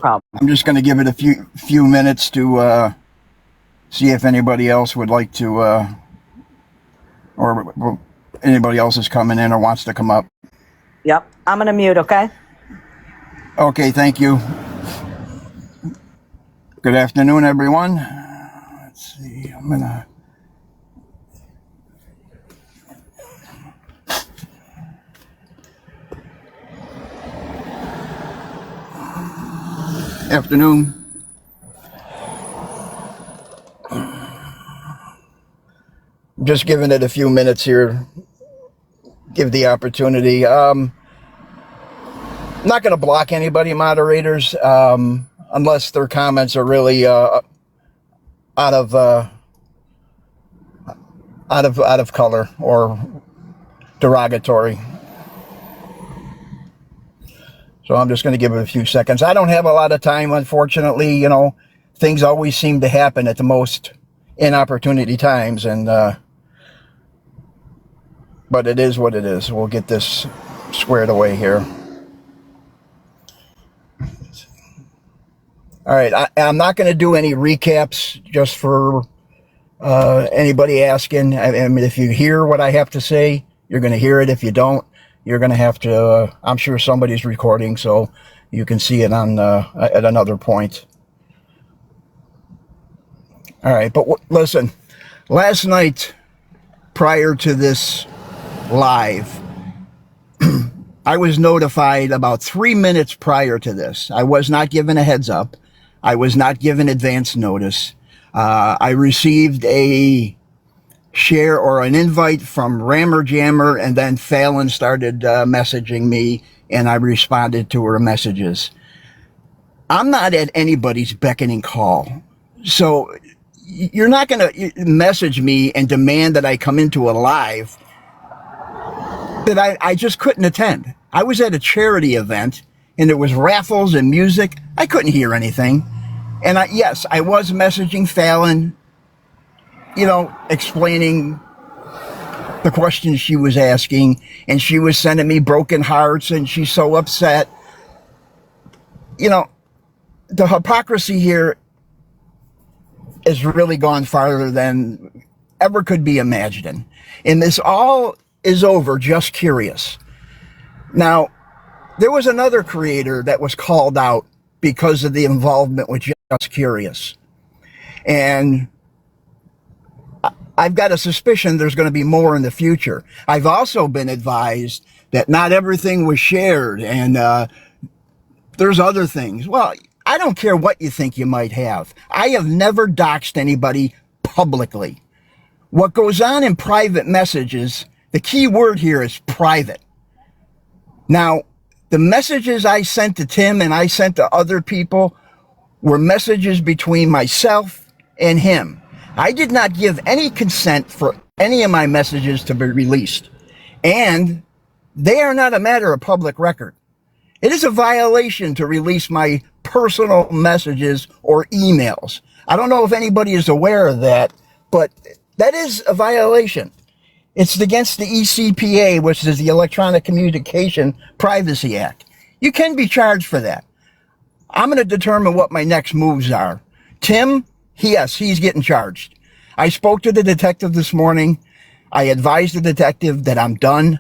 problem. I'm just going to give it a few minutes to see if anybody else would like to, or anybody else is coming in or wants to come up. Yep. I'm going to mute, okay? Okay, thank you. Good afternoon, everyone. Let's see, I'm going to... Afternoon. Just giving it a few minutes here. Give the opportunity. Not going to block anybody, moderators, unless their comments are really out of color or derogatory. So I'm just going to give it a few seconds. I don't have a lot of time, unfortunately. You know, things always seem to happen at the most inopportunity times, and but it is what it is. We'll get this squared away here. All right, I'm not going to do any recaps just for anybody asking. I mean, if you hear what I have to say, you're going to hear it. If you don't, you're going to have to, I'm sure somebody's recording, so you can see it on at another point. All right, but listen, last night, prior to this live, I was notified about 3 minutes prior to this. I was not given a heads up. I was not given advance notice. I received a share or an invite from Rammer Jammer, and then Fallon started messaging me, and I responded to her messages. I'm not at anybody's beckoning call. So you're not going to message me and demand that I come into a live that I just couldn't attend. I was at a charity event, and there was raffles and music. I couldn't hear anything. And yes, I was messaging Fallon, you know, explaining the questions she was asking, and she was sending me broken hearts, and she's so upset. You know, the hypocrisy here has really gone farther than ever could be imagined. And this all is over Just Curious. Now, there was another creator that was called out because of the involvement with Just Curious. And I've got a suspicion there's going to be more in the future. I've also been advised that not everything was shared, and there's other things. Well, I don't care what you think you might have. I have never doxed anybody publicly. What goes on in private messages, the key word here is private. Now, the messages I sent to Tim and I sent to other people were messages between myself and him. I did not give any consent for any of my messages to be released. And they are not a matter of public record. It is a violation to release my personal messages or emails. I don't know if anybody is aware of that, but that is a violation. It's against the ECPA, which is the Electronic Communication Privacy Act. You can be charged for that. I'm going to determine what my next moves are. Tim, yes, he's getting charged. I spoke to the detective this morning. I advised the detective that I'm done.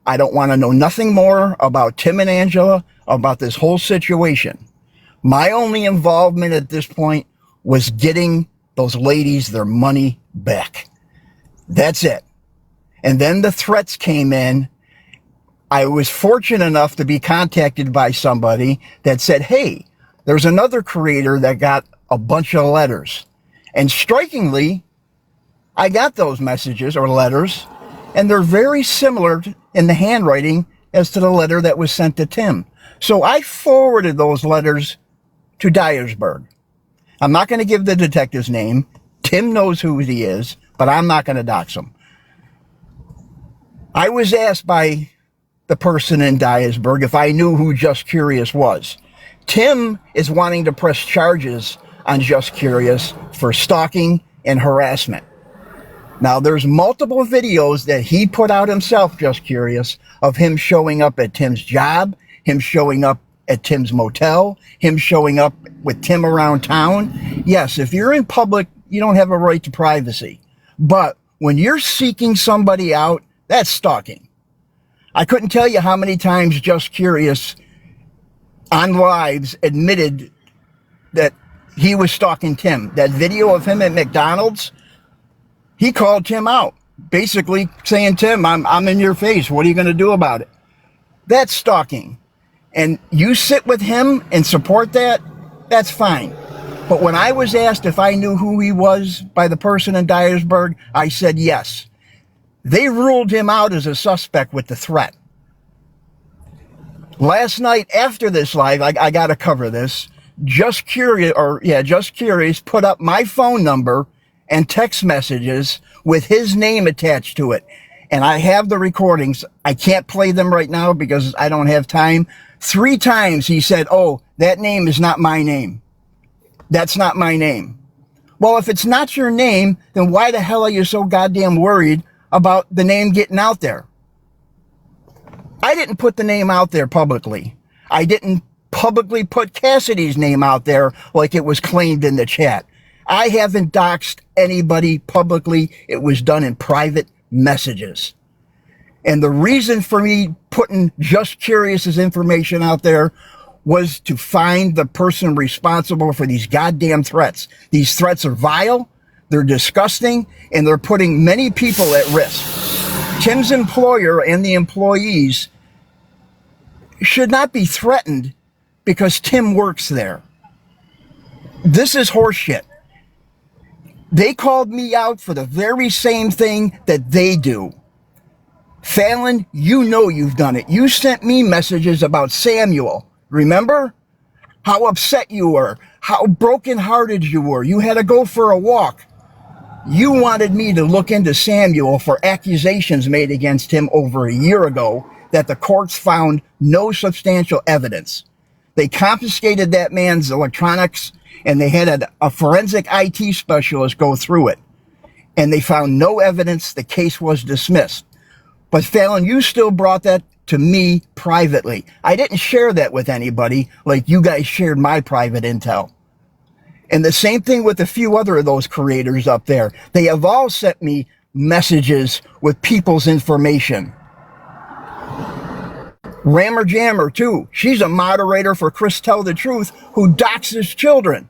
I don't want to know nothing more about Tim and Angela, about this whole situation. My only involvement at this point was getting those ladies their money back. That's it. And then the threats came in. I was fortunate enough to be contacted by somebody that said, hey, there's another creator that got a bunch of letters. And strikingly, I got those messages or letters, and they're very similar in the handwriting as to the letter that was sent to Tim. So I forwarded those letters to Dyersburg. I'm not going to give the detective's name. Tim knows who he is, but I'm not going to dox him. I was asked by the person in Dyersburg if I knew who Just Curious was. Tim is wanting to press charges on Just Curious for stalking and harassment. Now, there's multiple videos that he put out himself, Just Curious, of him showing up at Tim's job, him showing up at Tim's motel, him showing up with Tim around town. Yes, if you're in public, you don't have a right to privacy. But when you're seeking somebody out, that's stalking. I couldn't tell you how many times Just Curious on lives admitted that he was stalking Tim. That video of him at McDonald's, he called Tim out, basically saying, Tim, I'm in your face. What are you going to do about it? That's stalking. And you sit with him and support that, that's fine. But when I was asked if I knew who he was by the person in Dyersburg, I said yes. They ruled him out as a suspect with the threat. Last night after this live, I got to cover this. Just Curious put up my phone number and text messages with his name attached to it. And I have the recordings. I can't play them right now because I don't have time. 3 times he said, oh, that name is not my name. That's not my name. Well, if it's not your name, then why the hell are you so goddamn worried about the name getting out there? I didn't put the name out there publicly. I didn't publicly put Cassidy's name out there like it was claimed in the chat. I haven't doxed anybody publicly. It was done in private messages. And the reason for me putting Just Curious's information out there was to find the person responsible for these goddamn threats. These threats are vile, they're disgusting, and they're putting many people at risk. Tim's employer and the employees should not be threatened because Tim works there. This is horseshit. They called me out for the very same thing that they do. Fallon, you know you've done it. You sent me messages about Samuel. Remember? How upset you were. How brokenhearted you were. You had to go for a walk. You wanted me to look into Samuel for accusations made against him over a year ago that the courts found no substantial evidence. They confiscated that man's electronics and they had a forensic IT specialist go through it. And they found no evidence. The case was dismissed. But Fallon, you still brought that to me privately. I didn't share that with anybody like you guys shared my private intel. And the same thing with a few other of those creators up there. They have all sent me messages with people's information. Rammer Jammer, too. She's a moderator for Chris Tell the Truth who doxes children.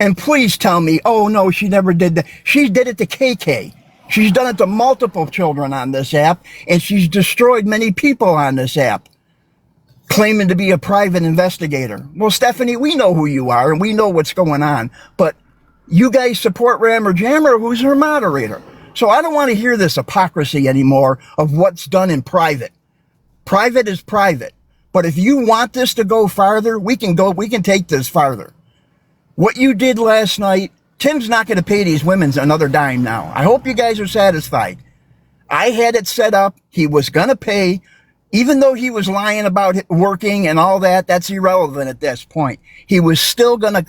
And please tell me, oh, no, she never did that. She did it to KK. She's done it to multiple children on this app, and she's destroyed many people on this app, claiming to be a private investigator. Well, Stephanie, we know who you are, and we know what's going on, but you guys support Rammer Jammer, who's her moderator. So I don't want to hear this hypocrisy anymore of what's done in private. Private is private. But if you want this to go farther, we can take this farther. What you did last night, Tim's not going to pay these women another dime now. I hope you guys are satisfied. I had it set up. He was going to pay, even though he was lying about working and all that. That's irrelevant at this point. He was still going to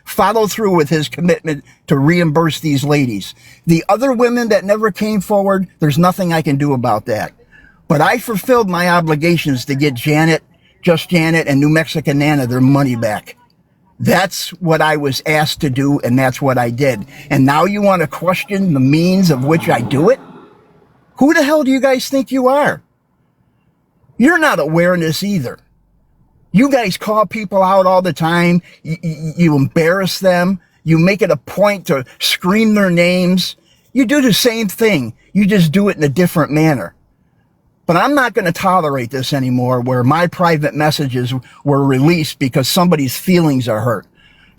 follow through with his commitment to reimburse these ladies. The other women that never came forward, there's nothing I can do about that. But I fulfilled my obligations to get Just Janet, and New Mexican Nana their money back. That's what I was asked to do, and that's what I did. And now you want to question the means of which I do it? Who the hell do you guys think you are? You're not awareness either. You guys call people out all the time. You embarrass them. You make it a point to scream their names. You do the same thing. You just do it in a different manner. But I'm not going to tolerate this anymore where my private messages were released because somebody's feelings are hurt.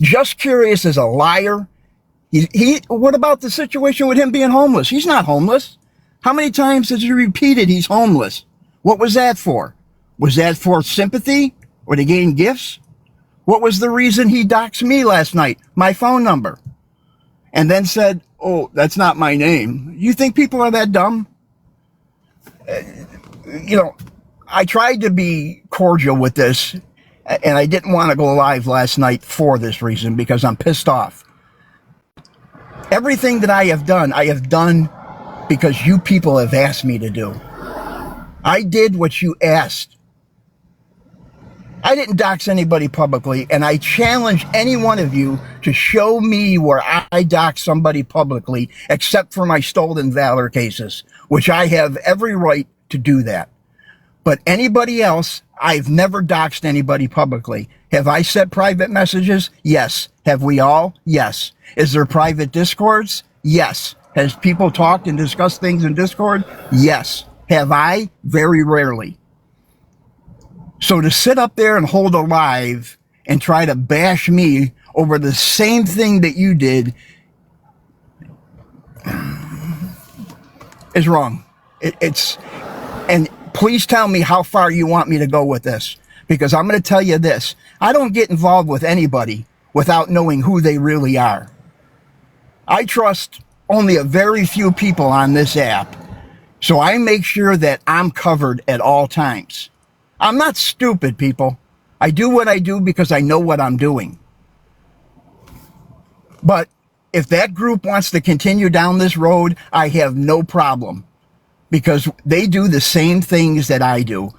Just Curious is a liar. What about the situation with him being homeless? He's not homeless. How many times has he repeated he's homeless? What was that for? Was that for sympathy or to gain gifts? What was the reason he doxed me last night? My phone number. And then said, oh, that's not my name. You think people are that dumb? I tried to be cordial with this, and I didn't want to go live last night for this reason because I'm pissed off. Everything that I have done because you people have asked me to do. I did what you asked. I didn't dox anybody publicly, and I challenge any one of you to show me where I dox somebody publicly, except for my stolen valor cases, which I have every right to do that. But anybody else, I've never doxed anybody publicly. Have I sent private messages? Yes. Have we all? Yes. Is there private discords? Yes. Has people talked and discussed things in Discord? Yes. Have I? Very rarely. So to sit up there and hold a live and try to bash me over the same thing that you did is wrong. And please tell me how far you want me to go with this, because I'm going to tell you this. I don't get involved with anybody without knowing who they really are. I trust only a very few people on this app, so I make sure that I'm covered at all times. I'm not stupid, people. I do what I do because I know what I'm doing. But if that group wants to continue down this road, I have no problem, because they do the same things that I do.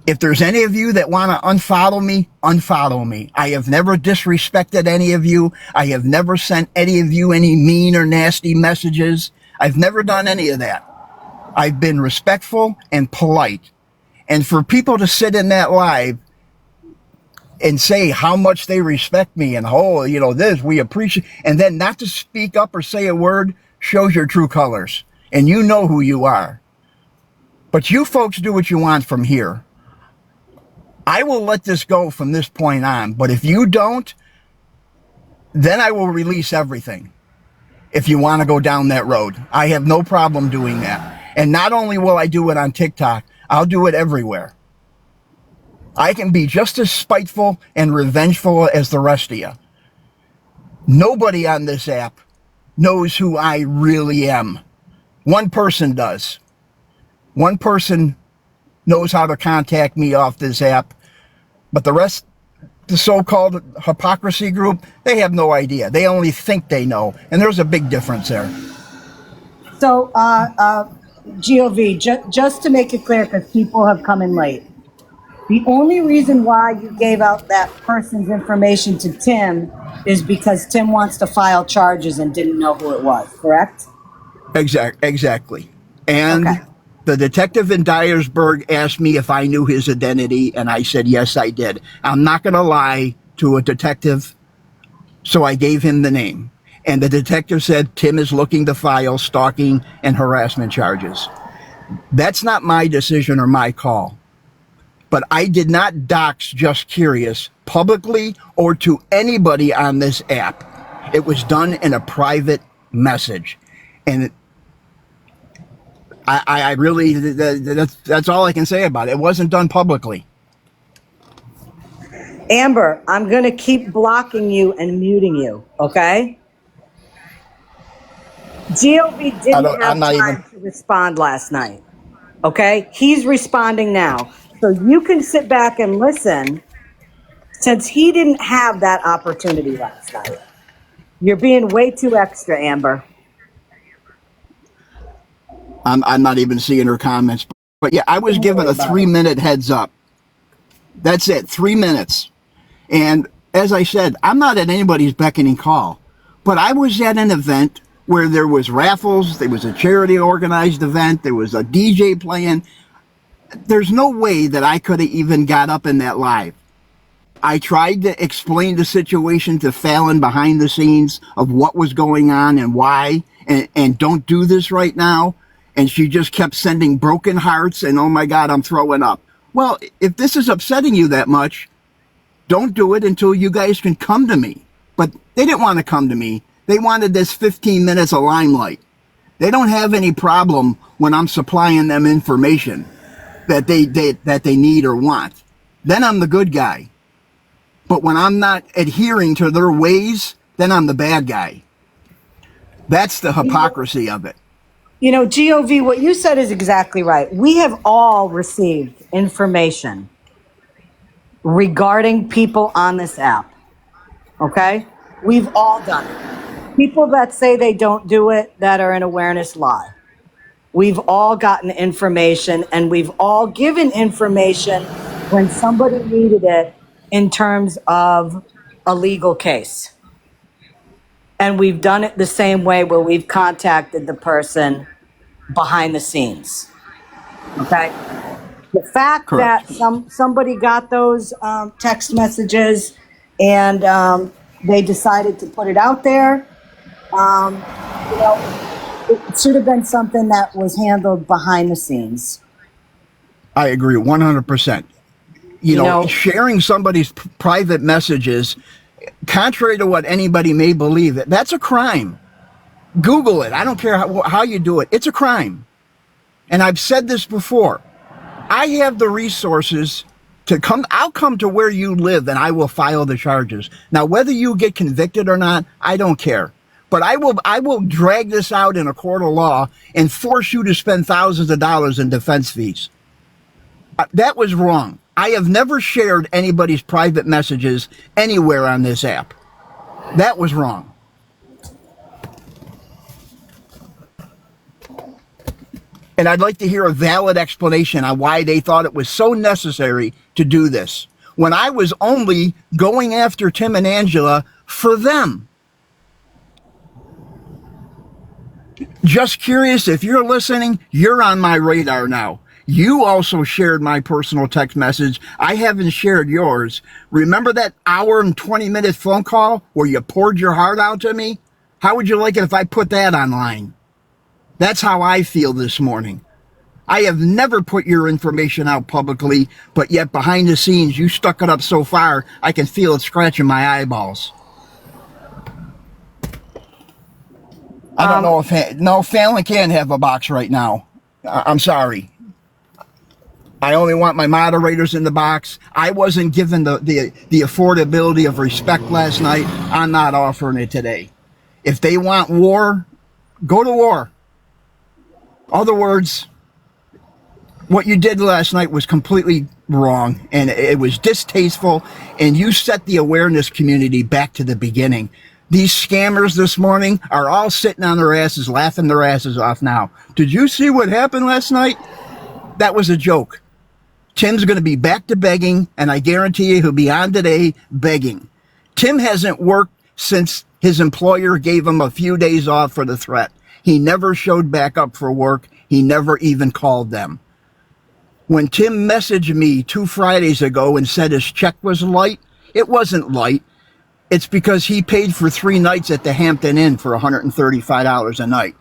If there's any of you that want to unfollow me, unfollow me. I have never disrespected any of you. I have never sent any of you any mean or nasty messages. I've never done any of that. I've been respectful and polite. And for people to sit in that live and say how much they respect me and, oh, you know, this, we appreciate, and then not to speak up or say a word shows your true colors. And you know who you are. But you folks do what you want from here. I will let this go from this point on. But if you don't, then I will release everything. If you want to go down that road, I have no problem doing that. And not only will I do it on TikTok, I'll do it everywhere. I can be just as spiteful and revengeful as the rest of you. Nobody on this app knows who I really am. One person does. One person knows how to contact me off this app, but the rest, the so-called hypocrisy group, they have no idea. They only think they know, and there's a big difference there. So, GOV, just to make it clear, because people have come in late, the only reason why you gave out that person's information to Tim is because Tim wants to file charges and didn't know who it was, correct? Exactly. And okay. The detective in Dyersburg asked me if I knew his identity, and I said, yes, I did. I'm not going to lie to a detective, so I gave him the name. And the detective said, Tim is looking to file stalking and harassment charges. That's not my decision or my call. But I did not dox Just Curious publicly or to anybody on this app. It was done in a private message. And I really, that's all I can say about it. It wasn't done publicly. Amber, I'm going to keep blocking you and muting you, okay? GOV didn't have time to respond last night, okay? He's responding now. So you can sit back and listen, since he didn't have that opportunity last night. You're being way too extra, Amber. I'm not even seeing her comments. But yeah, I was given a 3-minute heads up. That's it, 3 minutes. And as I said, I'm not at anybody's beckoning call. But I was at an event where there was raffles, there was a charity organized event, there was a DJ playing. There's no way that I could have even got up in that live. I tried to explain the situation to Fallon behind the scenes of what was going on and why, and don't do this right now. And she just kept sending broken hearts and, oh my God, I'm throwing up. Well, if this is upsetting you that much, don't do it until you guys can come to me. But they didn't want to come to me. They wanted this 15 minutes of limelight. They don't have any problem when I'm supplying them information that they need or want. Then I'm the good guy. But when I'm not adhering to their ways, then I'm the bad guy. That's the hypocrisy of it. You know, GOV, what you said is exactly right. We have all received information regarding people on this app, okay? We've all done it. People that say they don't do it, that are an awareness lie. We've all gotten information, and we've all given information when somebody needed it in terms of a legal case. And we've done it the same way where we've contacted the person behind the scenes. Okay? The fact that Correct. somebody got those text messages and they decided to put it out there, you know, it should have been something that was handled behind the scenes. I agree 100%. You You know, know, sharing somebody's private messages, contrary to what anybody may believe, that's a crime. Google it. I don't care how you do it. It's a crime. And I've said this before. I have the resources to come. I'll come to where you live and I will file the charges. Now, whether you get convicted or not, I don't care. But I will drag this out in a court of law and force you to spend thousands of dollars in defense fees. That was wrong. I have never shared anybody's private messages anywhere on this app. That was wrong. And I'd like to hear a valid explanation on why they thought it was so necessary to do this, when I was only going after Tim and Angela for them. Just curious, if you're listening, you're on my radar now. You also shared my personal text message. I haven't shared yours. Remember that hour and 20-minute phone call where you poured your heart out to me? How would you like it if I put that online? That's how I feel this morning. I have never put your information out publicly, but yet behind the scenes, you stuck it up so far, I can feel it scratching my eyeballs. I don't know if, no, Fallon can't have a box right now. I'm sorry. I only want my moderators in the box. I wasn't given the affordability of respect last night. I'm not offering it today. If they want war, go to war. Other words, what you did last night was completely wrong, and it was distasteful, and you set the awareness community back to the beginning. These scammers this morning are all sitting on their asses, laughing their asses off now. Did you see what happened last night? That was a joke. Tim's going to be back to begging, and I guarantee you he'll be on today begging. Tim hasn't worked since his employer gave him a few days off for the threat. He never showed back up for work. He never even called them. When Tim messaged me 2 Fridays ago and said his check was light, it wasn't light. It's because he paid for 3 nights at the Hampton Inn for $135 a night.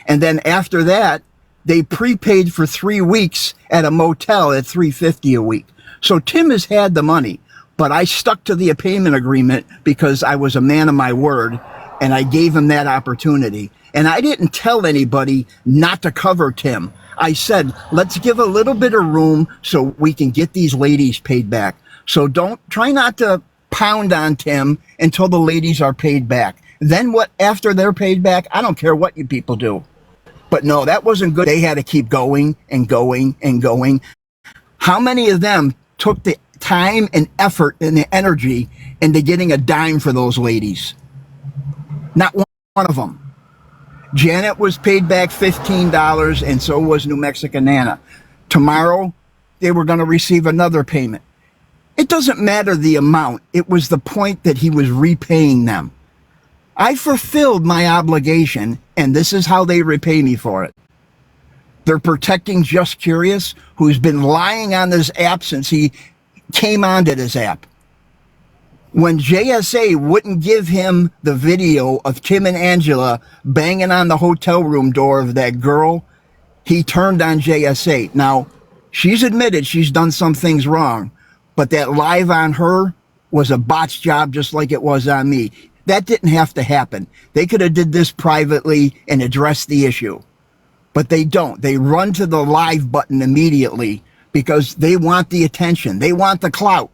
And then after that, they prepaid for 3 weeks at a motel at $350 a week. So Tim has had the money, but I stuck to the payment agreement because I was a man of my word, and I gave him that opportunity. And I didn't tell anybody not to cover Tim. I said, let's give a little bit of room so we can get these ladies paid back. So try not to pound on Tim until the ladies are paid back. Then what, after they're paid back, I don't care what you people do. But no, that wasn't good. They had to keep going and going and going. How many of them took the time and effort and the energy into getting a dime for those ladies? Not one of them. Janet was paid back $15, and so was New Mexican Nana. Tomorrow, they were going to receive another payment. It doesn't matter the amount. It was the point that he was repaying them. I fulfilled my obligation, and this is how they repay me for it. They're protecting Just Curious, who's been lying on this app since he came onto this app. When JSA wouldn't give him the video of Tim and Angela banging on the hotel room door of that girl, he turned on JSA. Now, she's admitted she's done some things wrong, but that live on her was a botched job just like it was on me. That didn't have to happen. They could have did this privately and addressed the issue, but they don't. They run to the live button immediately because they want the attention. They want the clout.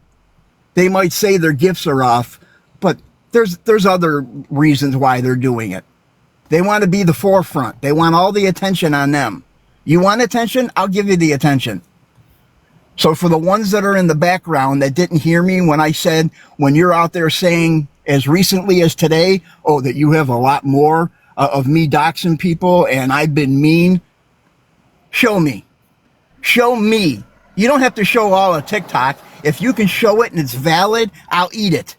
They might say their gifts are off, but there's other reasons why they're doing it. They want to be the forefront. They want all the attention on them. You want attention? I'll give you the attention. So for the ones that are in the background that didn't hear me when I said, when you're out there saying as recently as today, oh, that you have a lot more of me doxing people and I've been mean, show me. Show me You don't have to show all of TikTok. If you can show it and it's valid, I'll eat it.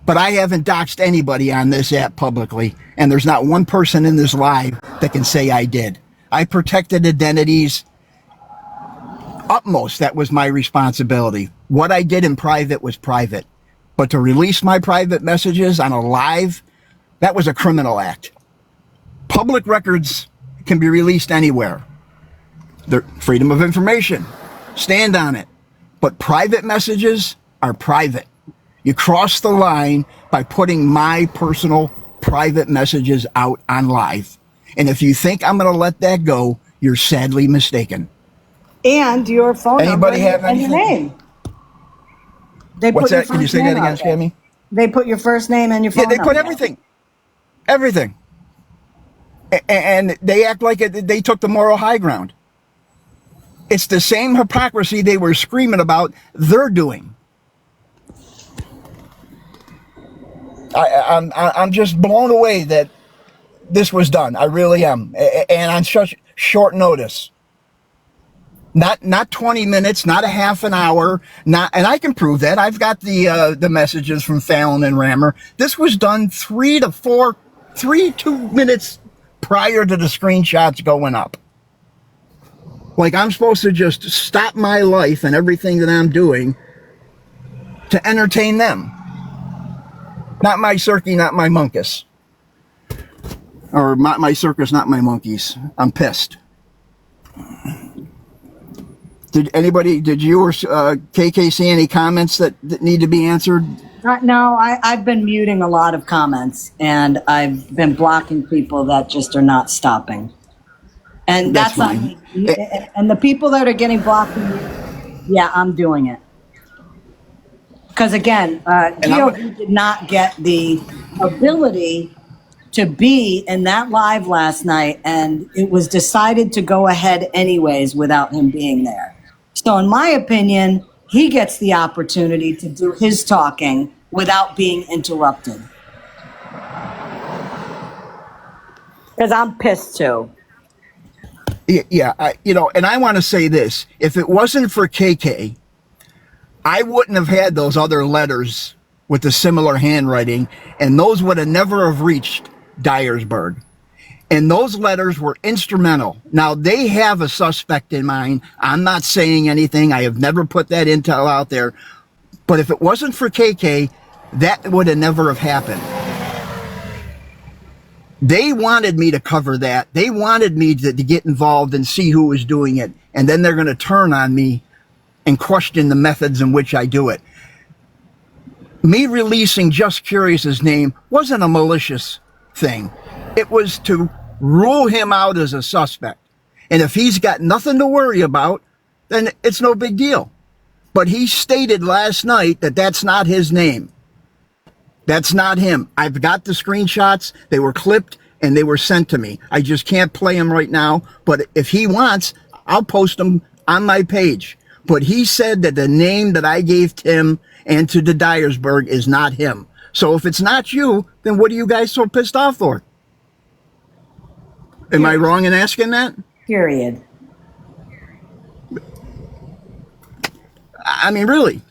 But I haven't doxed anybody on this app publicly, and there's not one person in this live that can say I did. I protected identities utmost. That was my responsibility. What I did in private was private. But to release my private messages on a live, that was a criminal act. Public records can be released anywhere. They're freedom of information. Stand on it. But private messages are private. You cross the line by putting my personal private messages out on live. And if you think I'm going to let that go, you're sadly mistaken. And your phone Anybody number have and your anything? name. They What's put your that? Can you first say that name again, out there. Scammy? They put your first name and your phone Yeah, they number. put everything. Everything. And they act like they took the moral high ground. It's the same hypocrisy they were screaming about they're doing. I'm just blown away that this was done. I really am. And on such short notice. Not 20 minutes, not a half an hour, and I can prove that. I've got the messages from Fallon and Rammer. This was done 2 minutes prior to the screenshots going up. Like I'm supposed to just stop my life and everything that I'm doing to entertain them. Not my circus, not my monkeys. Or my circus, not my monkeys. I'm pissed. Did you or KK see any comments that need to be answered? No, I've been muting a lot of comments, and I've been blocking people that just are not stopping. And that's on me. And the people that are getting blocked, yeah, I'm doing it. Because again, GOV did not get the ability to be in that live last night, and it was decided to go ahead anyways without him being there. So in my opinion, he gets the opportunity to do his talking without being interrupted. Because I'm pissed too. Yeah, and I want to say this. If it wasn't for KK, I wouldn't have had those other letters with the similar handwriting, and those would have never have reached Dyersburg. And those letters were instrumental. Now, they have a suspect in mind. I'm not saying anything. I have never put that intel out there. But if it wasn't for KK, that would have never have happened. They wanted me to cover that. They wanted me to get involved and see who was doing it. And then they're going to turn on me and question the methods in which I do it. Me releasing Just Curious's name wasn't a malicious thing. It was to rule him out as a suspect. And if he's got nothing to worry about, then it's no big deal. But he stated last night that that's not his name. That's not him. I've got the screenshots. They were clipped and they were sent to me. I just can't play them right now. But if he wants, I'll post them on my page. But he said that the name that I gave Tim and to the Dyersburg is not him. So if it's not you, then what are you guys so pissed off for? Am I wrong in asking that? Period. I mean, really.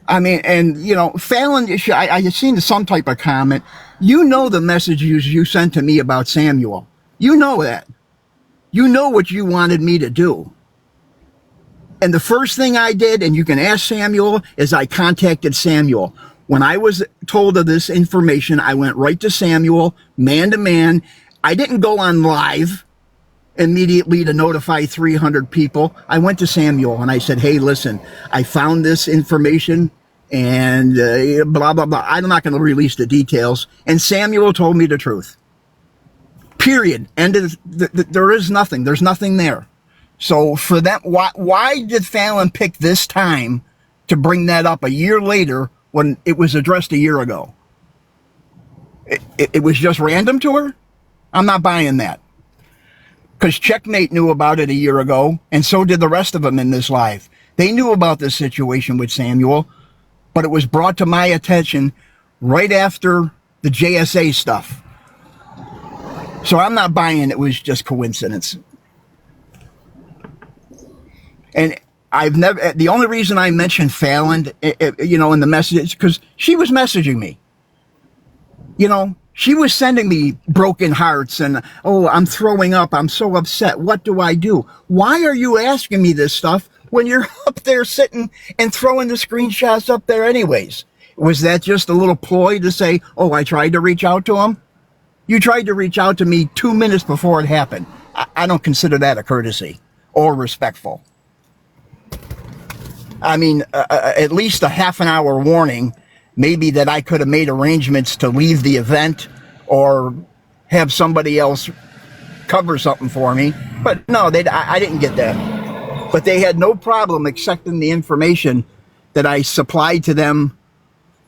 I mean, and, Fallon, I seen some type of comment. You know the messages you sent to me about Samuel. You know that. You know what you wanted me to do. And the first thing I did, and you can ask Samuel, is I contacted Samuel. When I was told of this information, I went right to Samuel, man to man. I didn't go on live immediately to notify 300 people. I went to Samuel and I said, hey, listen, I found this information and blah, blah, blah. I'm not going to release the details. And Samuel told me the truth. Period. And there is nothing. There's nothing there. So for that, why did Fallon pick this time to bring that up a year later when it was addressed a year ago? It was just random to her? I'm not buying that. Because Checkmate knew about it a year ago, and so did the rest of them in this live. They knew about this situation with Samuel, but it was brought to my attention right after the JSA stuff. So I'm not buying it was just coincidence. And I've never, the only reason I mentioned Fallon, you know, in the message, because she was messaging me. You know, she was sending me broken hearts and, oh, I'm throwing up. I'm so upset. What do I do? Why are you asking me this stuff when you're up there sitting and throwing the screenshots up there anyways? Was that just a little ploy to say, oh, I tried to reach out to him? You tried to reach out to me 2 minutes before it happened. I don't consider that a courtesy or respectful. I mean, at least a half an hour warning, maybe that I could have made arrangements to leave the event or have somebody else cover something for me. But no, I didn't get that. But they had no problem accepting the information that I supplied to them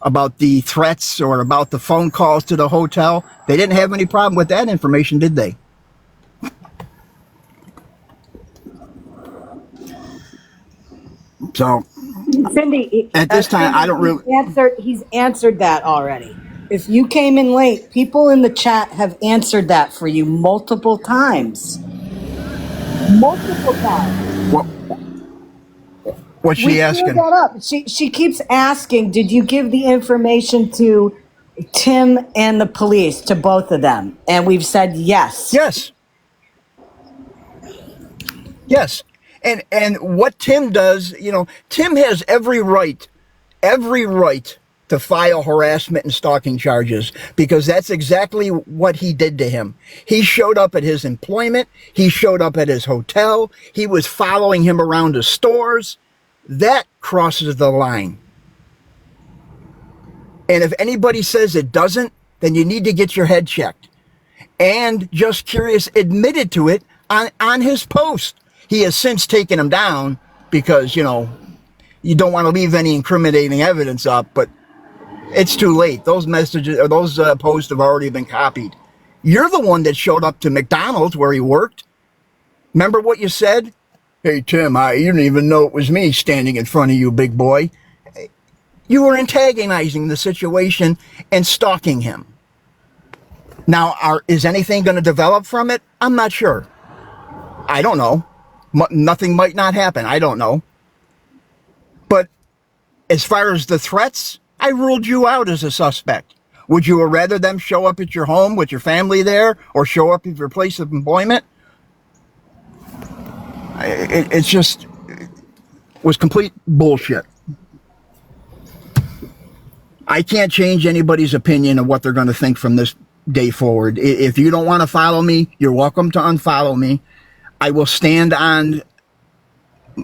about the threats or about the phone calls to the hotel. They didn't have any problem with that information, did they? So Cindy, at this time, Cindy, I don't really. He's answered that already. If you came in late, people in the chat have answered that for you multiple times. Multiple times. What's she We asking? cleared that up. She keeps asking, did you give the information to Tim and the police, to both of them? And we've said yes. Yes. Yes. And what Tim does, you know, Tim has every right to file harassment and stalking charges, because that's exactly what he did to him. He showed up at his employment. He showed up at his hotel. He was following him around the stores. That crosses the line. And if anybody says it doesn't, then you need to get your head checked. And Just Curious admitted to it on his post. He has since taken him down because, you know, you don't want to leave any incriminating evidence up, but it's too late. Those messages or those posts have already been copied. You're the one that showed up to McDonald's where he worked. Remember what you said? Hey, Tim, you didn't even know it was me standing in front of you, big boy. You were antagonizing the situation and stalking him. Now, is anything going to develop from it? I'm not sure. I don't know. Nothing might not happen. I don't know. But as far as the threats, I ruled you out as a suspect. Would you have rather them show up at your home with your family there or show up at your place of employment? It just was complete bullshit. I can't change anybody's opinion of what they're going to think from this day forward. If you don't want to follow me, you're welcome to unfollow me. I will stand on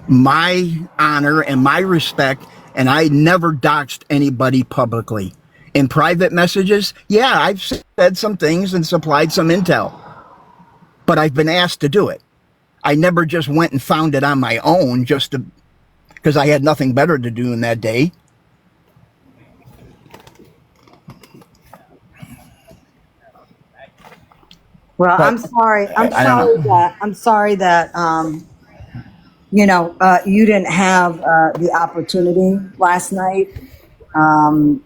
my honor and my respect, and I never doxed anybody publicly. In private messages, yeah, I've said some things and supplied some intel, but I've been asked to do it. I never just went and found it on my own because I had nothing better to do in that day. Well, But I'm sorry. I don't know. I'm sorry that you didn't have the opportunity last night, to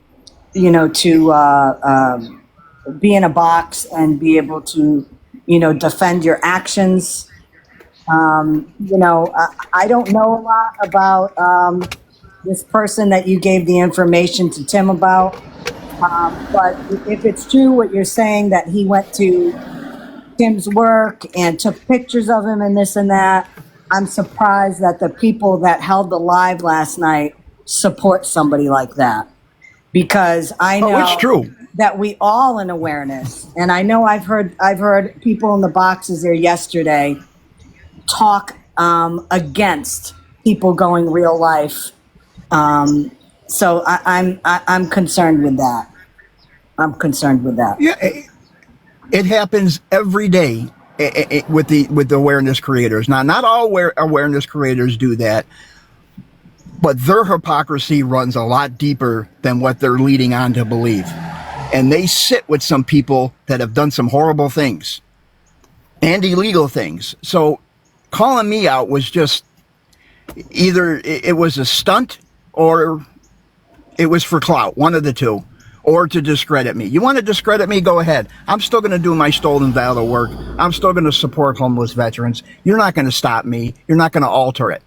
be in a box and be able to, defend your actions. I don't know a lot about this person that you gave the information to Tim about. But if it's true what you're saying, that he went to Tim's work and took pictures of him and this and that, I'm surprised that the people that held the live last night support somebody like that. Because I know it's true that we all in awareness, and I know I've heard people in the boxes there yesterday talk against people going real life. So I'm concerned with that. I'm concerned with that. Yeah, it happens every day with the awareness creators. Now, not all awareness creators do that, but their hypocrisy runs a lot deeper than what they're leading on to believe. And they sit with some people that have done some horrible things and illegal things. So calling me out was just either it was a stunt or it was for clout, one of the two, or to discredit me. You want to discredit me? Go ahead. I'm still going to do my stolen valor work. I'm still going to support homeless veterans. You're not going to stop me. You're not going to alter it.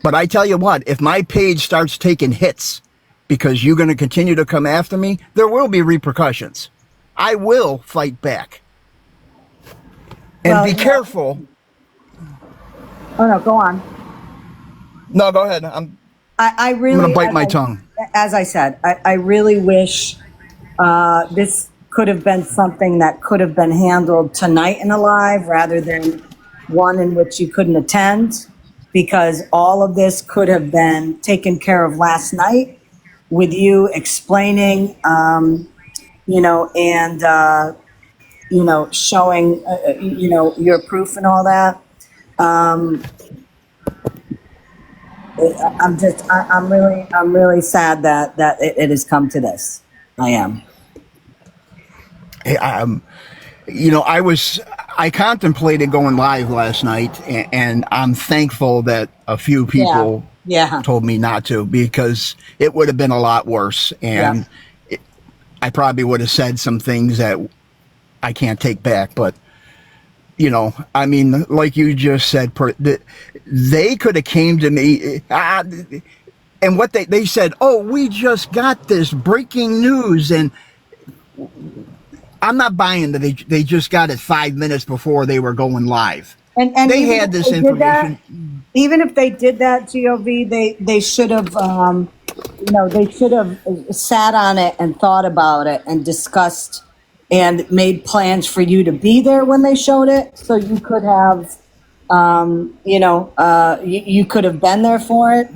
But I tell you what, if my page starts taking hits because you're going to continue to come after me, there will be repercussions. I will fight back. And Well, be careful. oh no, go on. No, go ahead. I I'm going to really, bite my tongue. as I said, I really wish this could have been something that could have been handled tonight in a live rather than one in which you couldn't attend, because all of this could have been taken care of last night with you explaining, and showing, your proof and all that. I'm really sad that it has come to this. I am. I contemplated going live last night, and I'm thankful that a few people Yeah. told me not to, because it would have been a lot worse. And I probably would have said some things that I can't take back. But, I mean, like you just said, they could have came to me. And what they said, oh, we just got this breaking news. And I'm not buying that they just got it 5 minutes before they were going live. And they even had if this they did that, information. even if they did that, GOV, they should have, they should have sat on it and thought about it and discussed and made plans for you to be there when they showed it, so you could have, you could have been there for it.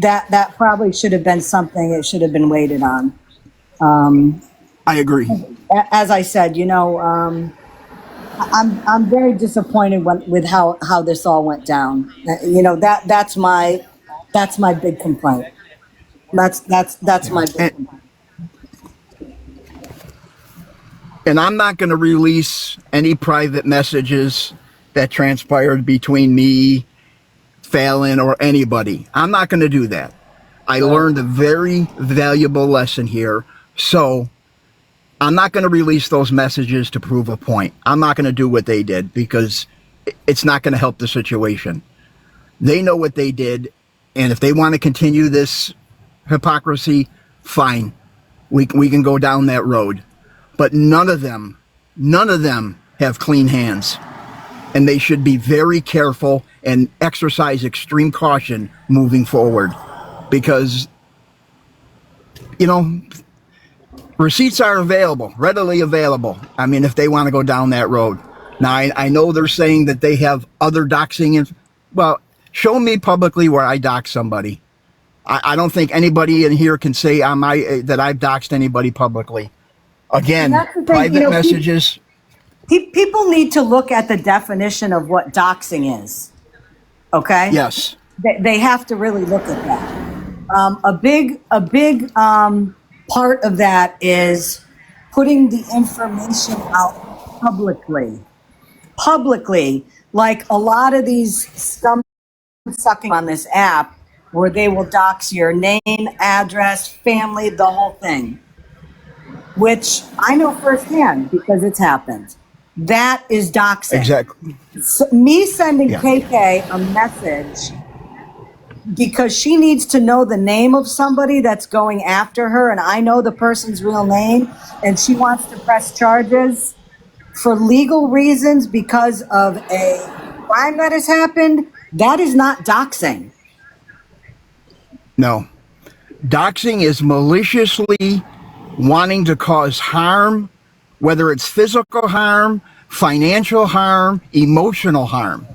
That probably should have been something it should have been waited on. I agree. As I said, I'm very disappointed with how this all went down. That's my big complaint. That's my big complaint. And I'm not going to release any private messages that transpired between me, Fallon, or anybody. I'm not going to do that. I learned a very valuable lesson here. So I'm not going to release those messages to prove a point. I'm not going to do what they did, because it's not going to help the situation. They know what they did. And if they want to continue this hypocrisy, fine. We can go down that road. But none of them have clean hands. And they should be very careful and exercise extreme caution moving forward. Because, receipts are available, readily available. I mean, if they want to go down that road. Now, I know they're saying that they have other doxing. Well, show me publicly where I dox somebody. I don't think anybody in here can say that I've doxed anybody publicly. Again, private messages. People need to look at the definition of what doxing is. Okay? Yes. They have to really look at that. A big part of that is putting the information out publicly, like a lot of these scum sucking on this app, where they will dox your name, address, family, the whole thing, which I know firsthand because it's happened. That is doxing. Exactly. So me sending KK a message because she needs to know the name of somebody that's going after her, and I know the person's real name, and she wants to press charges for legal reasons because of a crime that has happened, that is not doxing. No. Doxing is maliciously wanting to cause harm, whether it's physical harm, financial harm, emotional harm.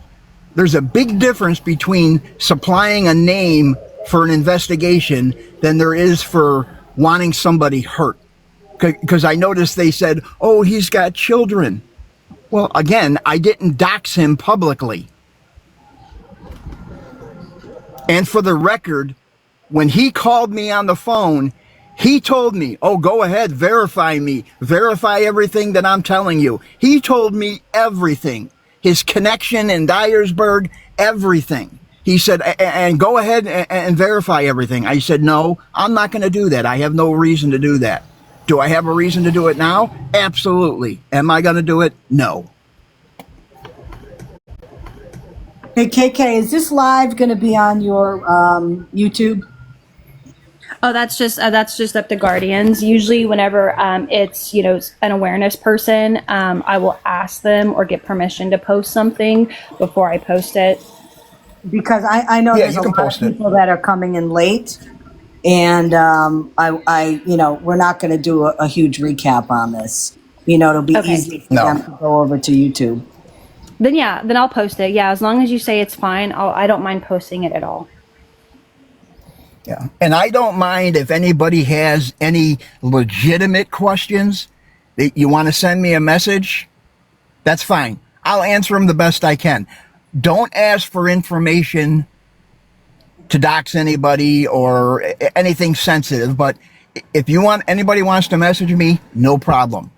There's a big difference between supplying a name for an investigation than there is for wanting somebody hurt. Because I noticed they said, oh, he's got children. Well, again, I didn't dox him publicly. And for the record, when he called me on the phone, he told me, oh, go ahead, verify me, verify everything that I'm telling you. He told me everything, his connection in Dyersburg, everything. He said, and go ahead and verify everything. I said, no, I'm not going to do that. I have no reason to do that. Do I have a reason to do it now? Absolutely. Am I going to do it? No. Hey, KK, is this live going to be on your YouTube? Oh, that's just up to Guardians. Usually, whenever it's an awareness person, I will ask them or get permission to post something before I post it. Because I know Yeah, there's you a can lot of post it. people that are coming in late, and we're not going to do a huge recap on this. It'll be Okay. easy for them No. to go over to YouTube. Then I'll post it. Yeah, as long as you say it's fine, I don't mind posting it at all. Yeah. And I don't mind if anybody has any legitimate questions that you want to send me a message. That's fine. I'll answer them the best I can. Don't ask for information to dox anybody or anything sensitive, but if anybody wants to message me, no problem.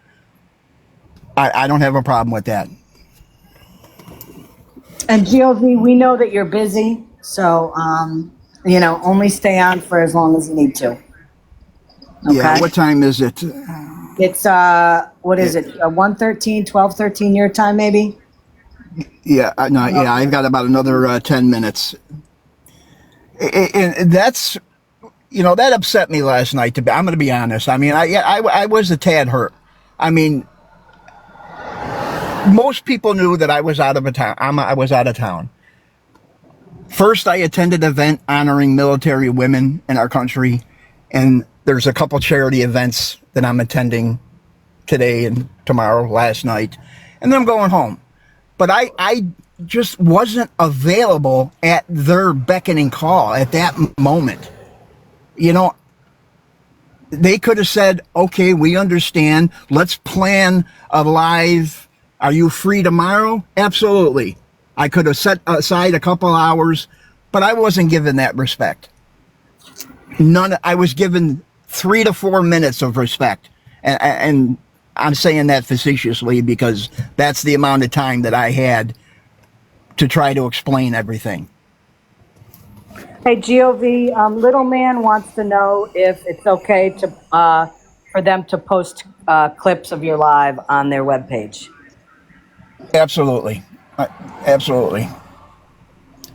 I don't have a problem with that. And GOV, we know that you're busy, so only stay on for as long as you need to. Okay. Yeah. What time is it? It's what is it? 1:13, 12:13 your time, maybe. Yeah. No. Yeah. I've got about another 10 minutes. And that's, that upset me last night. I'm going to be honest. I mean, I was a tad hurt. I mean, most people knew that I was out of town. I was out of town. First, I attended an event honoring military women in our country, and there's a couple charity events that I'm attending today and tomorrow, last night, and then I'm going home. But I just wasn't available at their beckoning call at that moment. They could have said, okay, we understand. Let's plan a live. Are you free tomorrow? Absolutely. I could have set aside a couple hours, but I wasn't given that respect. I was given 3 to 4 minutes of respect. And I'm saying that facetiously because that's the amount of time that I had to try to explain everything. Hey, GOV, Little Man wants to know if it's okay for them to post clips of your live on their webpage. Absolutely. Absolutely.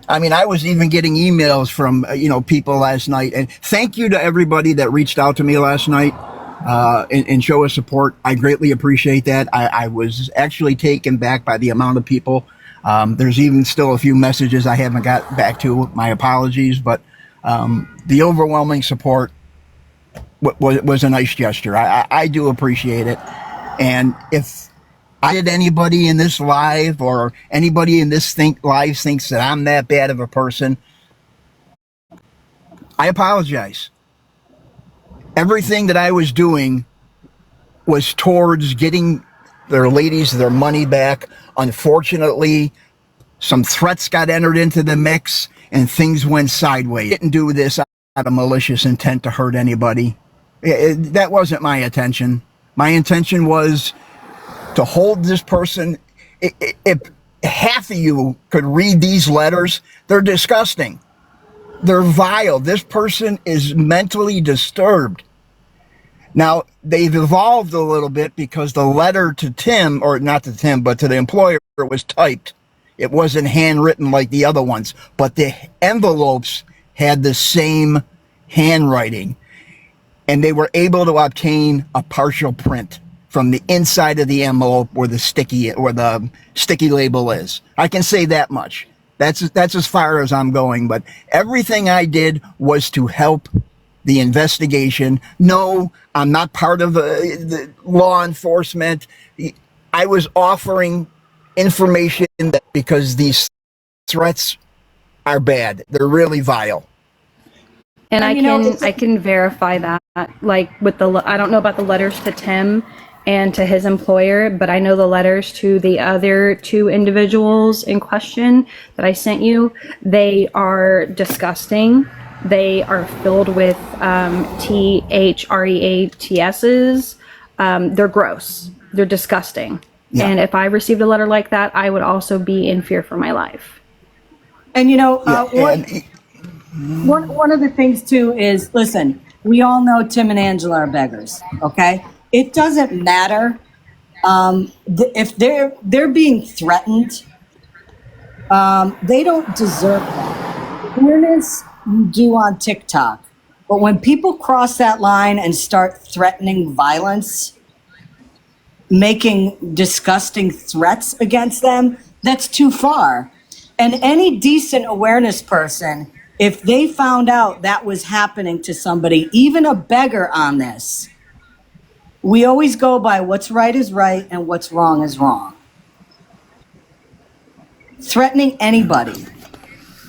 I mean, I was even getting emails from, people last night. And thank you to everybody that reached out to me last night and show us support. I greatly appreciate that. I was actually taken back by the amount of people. There's even still a few messages I haven't got back to. My apologies. But the overwhelming support was a nice gesture. I do appreciate it. And if I did anybody in this live or anybody in this live thinks that I'm that bad of a person, I apologize. Everything that I was doing was towards getting their ladies their money back. Unfortunately, some threats got entered into the mix and things went sideways. I didn't do this out of malicious intent to hurt anybody. That wasn't my intention. My intention was to hold this person. If half of you could read these letters, they're disgusting. They're vile. This person is mentally disturbed. Now, they've evolved a little bit because the letter to Tim, or not to Tim, but to the employer, was typed. It wasn't handwritten like the other ones, but the envelopes had the same handwriting, and they were able to obtain a partial print from the inside of the envelope where the sticky label is. I can say that much. That's as far as I'm going. But everything I did was to help the investigation. No, I'm not part of the law enforcement. I was offering information because these threats are bad. They're really vile. And I can verify that. Like with I don't know about the letters to Tim and to his employer, but I know the letters to the other two individuals in question that I sent you. They are disgusting. They are filled with THREATSs. They're gross. They're disgusting. Yeah. And if I received a letter like that, I would also be in fear for my life. And one of the things too is, listen, we all know Tim and Angela are beggars, okay? It doesn't matter if they're being threatened. They don't deserve that. Fairness you do on TikTok. But when people cross that line and start threatening violence, making disgusting threats against them, that's too far. And any decent awareness person, if they found out that was happening to somebody, even a beggar on this, we always go by what's right is right and what's wrong is wrong. Threatening anybody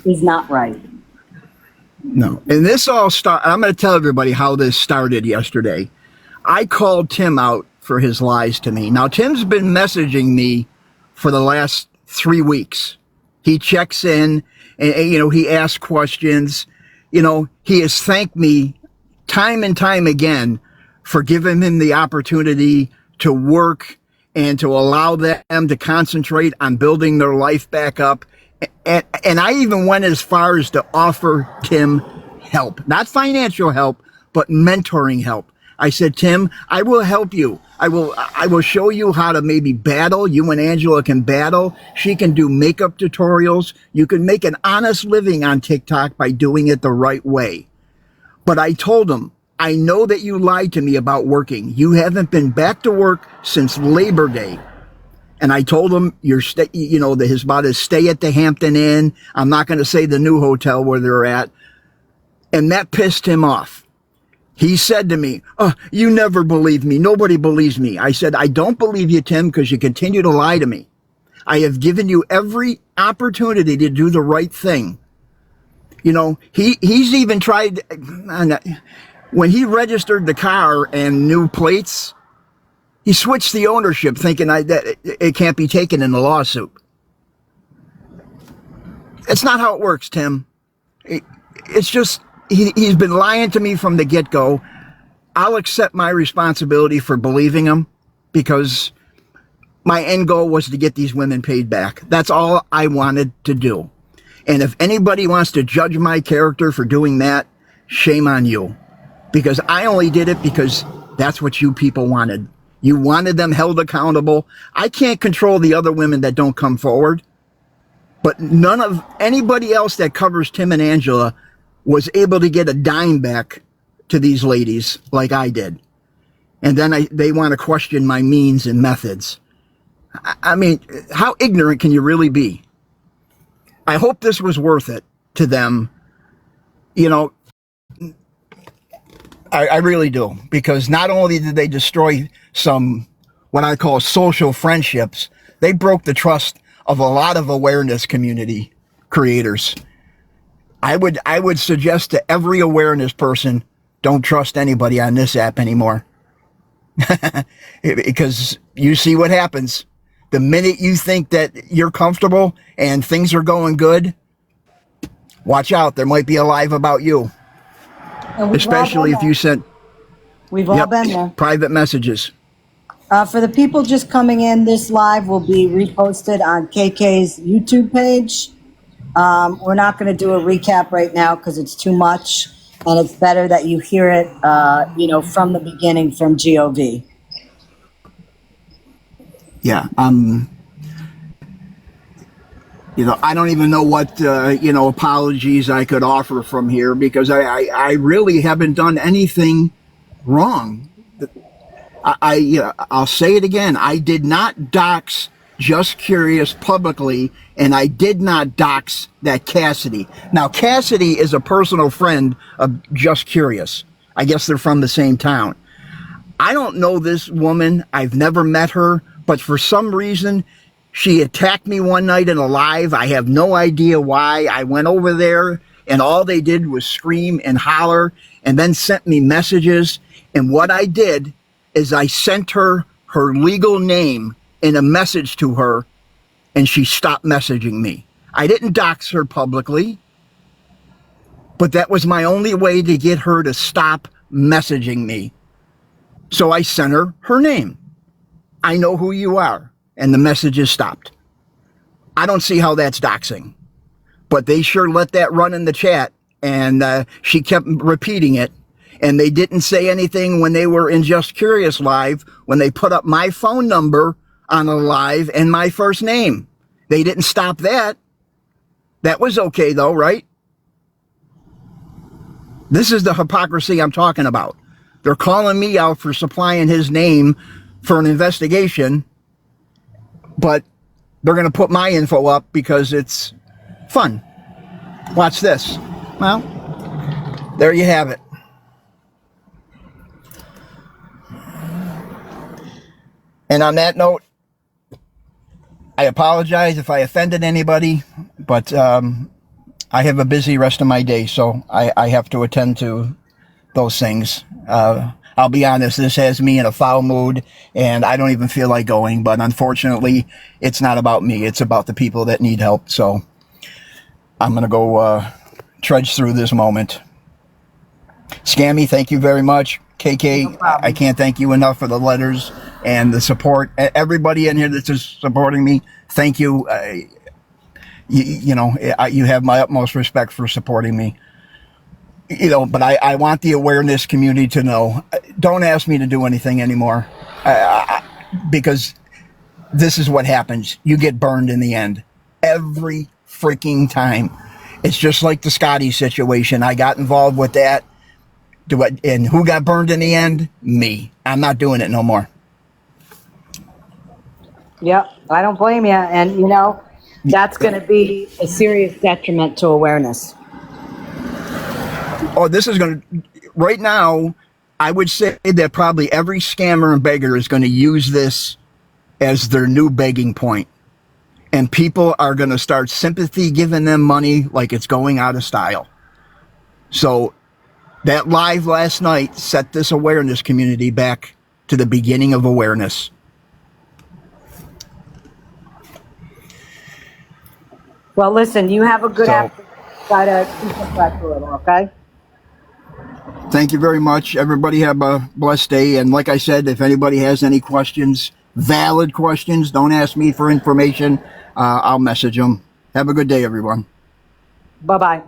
is not right. No. And this all started, I'm going to tell everybody how this started yesterday. I called Tim out for his lies to me. Now, Tim's been messaging me for the last 3 weeks. He checks in and he asks questions. He has thanked me time and time again for giving him the opportunity to work and to allow them to concentrate on building their life back up. And I even went as far as to offer Tim help, not financial help, but mentoring help. I said, Tim, I will help you. I will show you how to maybe battle. You and Angela can battle. She can do makeup tutorials. You can make an honest living on TikTok by doing it the right way. But I told him, I know that you lied to me about working. You haven't been back to work since Labor Day. And I told him, about his stay at the Hampton Inn. I'm not going to say the new hotel where they're at. And that pissed him off. He said to me, oh, you never believe me. Nobody believes me. I said, I don't believe you, Tim, because you continue to lie to me. I have given you every opportunity to do the right thing. He's even tried, when he registered the car and new plates, he switched the ownership thinking that it can't be taken in a lawsuit. It's not how it works, Tim. It's just, he's been lying to me from the get-go. I'll accept my responsibility for believing him because my end goal was to get these women paid back. That's all I wanted to do. And if anybody wants to judge my character for doing that, shame on you. Because I only did it because that's what you people wanted. You wanted them held accountable. I can't control the other women that don't come forward. But none of anybody else that covers Tim and Angela was able to get a dime back to these ladies like I did. And then they want to question my means and methods. I mean, how ignorant can you really be? I hope this was worth it to them. I really do. Because not only did they destroy some, what I call social friendships, they broke the trust of a lot of awareness community creators. I would suggest to every awareness person, don't trust anybody on this app anymore. Because you see what happens. The minute you think that you're comfortable and things are going good, watch out. There might be a live about you. Especially if you sent We've all been there. Private messages. For the people just coming in, this live will be reposted on KK's YouTube page. We're not going to do a recap right now because it's too much, and it's better that you hear it, from the beginning from GOV. Yeah. I don't even know what, apologies I could offer from here because I really haven't done anything wrong. I'll say it again. I did not dox Just Curious publicly, and I did not dox that Cassidy. Now, Cassidy is a personal friend of Just Curious. I guess they're from the same town. I don't know this woman. I've never met her, but for some reason, she attacked me one night in a live. I have no idea why. I went over there, and all they did was scream and holler, and then sent me messages. And what I did is I sent her legal name in a message to her, and she stopped messaging me. I didn't dox her publicly, but that was my only way to get her to stop messaging me. So I sent her name. I know who you are. And the messages stopped. I don't see how that's doxing. But they sure let that run in the chat. And she kept repeating it. And they didn't say anything when they were in Just Curious Live, when they put up my phone number on a live and my first name. They didn't stop that. That was okay though, right? This is the hypocrisy I'm talking about. They're calling me out for supplying his name for an investigation, but they're going to put my info up because it's fun. Watch this. Well, there you have it. And on that note, I apologize if I offended anybody, but I have a busy rest of my day, so I have to attend to those things. I'll be honest, this has me in a foul mood, and I don't even feel like going, but unfortunately, it's not about me. It's about the people that need help, so I'm going to go trudge through this moment. Scammy, thank you very much. KK, No problem. I can't thank you enough for the letters and the support. Everybody in here that's just supporting me, thank you. You know, you have my utmost respect for supporting me. You know, but I want the awareness community to know, don't ask me to do anything anymore, because this is what happens. You get burned in the end. Every freaking time. It's just like the Scotty situation. I got involved with that. And who got burned in the end? Me. I'm not doing it no more. Yep, I don't blame you. And, you know, that's going to be a serious detriment to awareness. Oh, this is going to, right now, I would say that probably every scammer and beggar is going to use this as their new begging point. And people are going to start sympathy giving them money like it's going out of style. So that live last night set this awareness community back to the beginning of awareness. Well, listen, you have a good So- afternoon. Try to keep it back a little, okay? Thank you very much. Everybody have a blessed day. And like I said, if anybody has any questions, valid questions, don't ask me for information. I'll message them. Have a good day, everyone. Bye-bye.